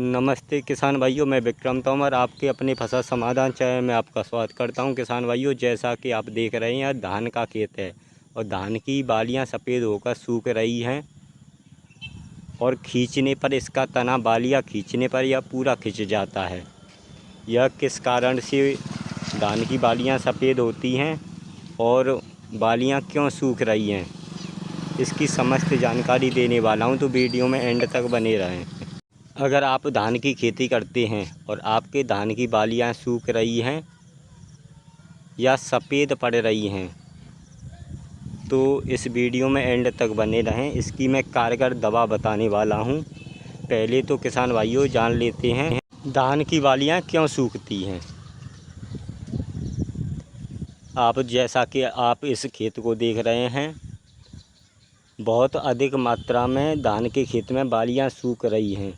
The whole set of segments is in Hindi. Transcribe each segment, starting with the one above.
नमस्ते किसान भाइयों, मैं विक्रम तोमर आपके अपने फसल समाधान चैनल में आपका स्वागत करता हूं। किसान भाइयों, जैसा कि आप देख रहे हैं, धान का खेत है और धान की बालियां सफ़ेद होकर सूख रही हैं और खींचने पर इसका तना बालियां खींचने पर यह पूरा खिंच जाता है। यह किस कारण से धान की बालियां सफ़ेद होती हैं और बालियां क्यों सूख रही हैं, इसकी समस्त जानकारी देने वाला हूं, तो वीडियो में एंड तक बने रहें। अगर आप धान की खेती करते हैं और आपके धान की बालियां सूख रही हैं या सफ़ेद पड़ रही हैं, तो इस वीडियो में एंड तक बने रहें। इसकी मैं कारगर दवा बताने वाला हूं। पहले तो किसान भाइयों जान लेते हैं धान की बालियां क्यों सूखती हैं। आप जैसा कि आप इस खेत को देख रहे हैं, बहुत अधिक मात्रा में धान के खेत में बालियां सूख रही हैं।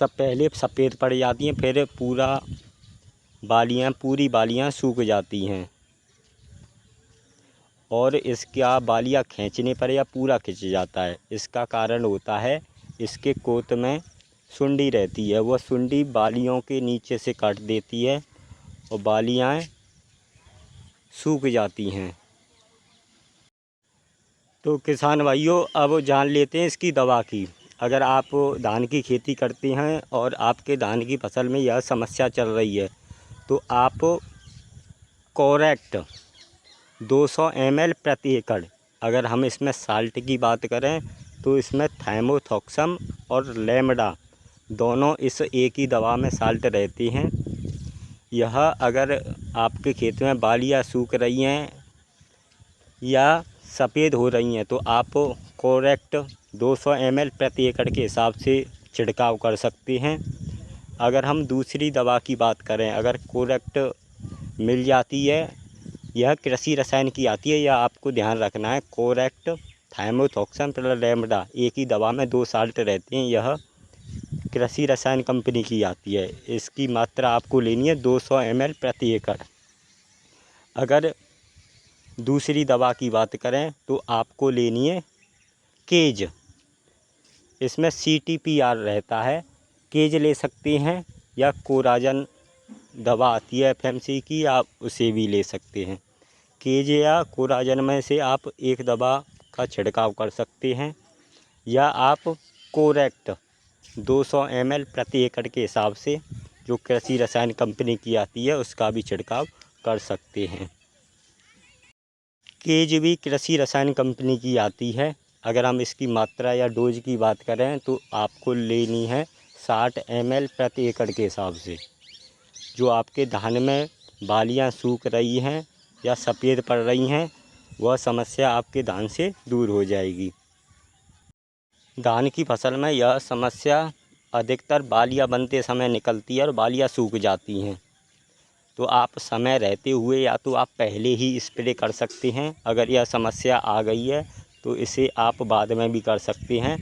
पहले सफ़ेद पड़ जाती हैं, फिर पूरी बालियां सूख जाती हैं और इसका बालियां खींचने पर या पूरा खिंच जाता है। इसका कारण होता है इसके कोत में सुंडी रहती है, वह सुंडी बालियों के नीचे से काट देती है और बालियां सूख जाती हैं। तो किसान भाइयों, अब जान लेते हैं इसकी दवा की। अगर आप धान की खेती करते हैं और आपके धान की फसल में यह समस्या चल रही है, तो आप कोरेक्ट 200 ml प्रति एकड़, अगर हम इसमें साल्ट की बात करें तो इसमें थाइमोथॉक्सम और लैम्ब्डा दोनों इस एक ही दवा में साल्ट रहती हैं। यह अगर आपके खेत में बालियां सूख रही हैं या सफ़ेद हो रही हैं, तो आप कोरेक्ट 200 ml प्रति एकड़ के हिसाब से छिड़काव कर सकते हैं। अगर हम दूसरी दवा की बात करें, अगर कोरेक्ट मिल जाती है, यह कृषि रसायन की आती है, यह आपको ध्यान रखना है। कोरेक्ट, थाइमोथॉक्सम प्लस लैम्ब्डा एक ही दवा में 2 साल्ट रहते हैं। यह कृषि रसायन कंपनी की आती है। इसकी मात्रा आपको लेनी है 200 ml प्रति एकड़। अगर दूसरी दवा की बात करें तो आपको लेनी है केज, इसमें CTPR रहता है। केज ले सकते हैं या कोराजन दवा आती है FMC की, आप उसे भी ले सकते हैं। केज या कोराजन में से आप एक दवा का छिड़काव कर सकते हैं या आप कोरेक्ट 200 ml प्रति एकड़ के हिसाब से जो कृषि रसायन कंपनी की आती है उसका भी छिड़काव कर सकते हैं। केज भी कृषि रसायन कंपनी की आती है। अगर हम इसकी मात्रा या डोज की बात करें तो आपको लेनी है 60 ml प्रति एकड़ के हिसाब से। जो आपके धान में बालियां सूख रही हैं या सफ़ेद पड़ रही हैं, वह समस्या आपके धान से दूर हो जाएगी। धान की फसल में यह समस्या अधिकतर बालियां बनते समय निकलती है और बालियां सूख जाती हैं। तो आप समय रहते हुए या तो आप पहले ही स्प्रे कर सकते हैं। अगर यह समस्या आ गई है तो इसे आप बाद में भी कर सकते हैं।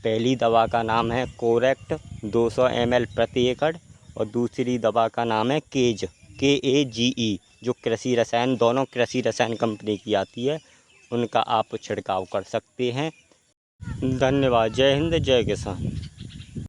पहली दवा का नाम है कोरेक्ट 200 ml प्रति एकड़ और दूसरी दवा का नाम है केज KAGE, जो कृषि रसायन, दोनों कृषि रसायन कंपनी की आती है। उनका आप छिड़काव कर सकते हैं। धन्यवाद। जय हिंद, जय किसान।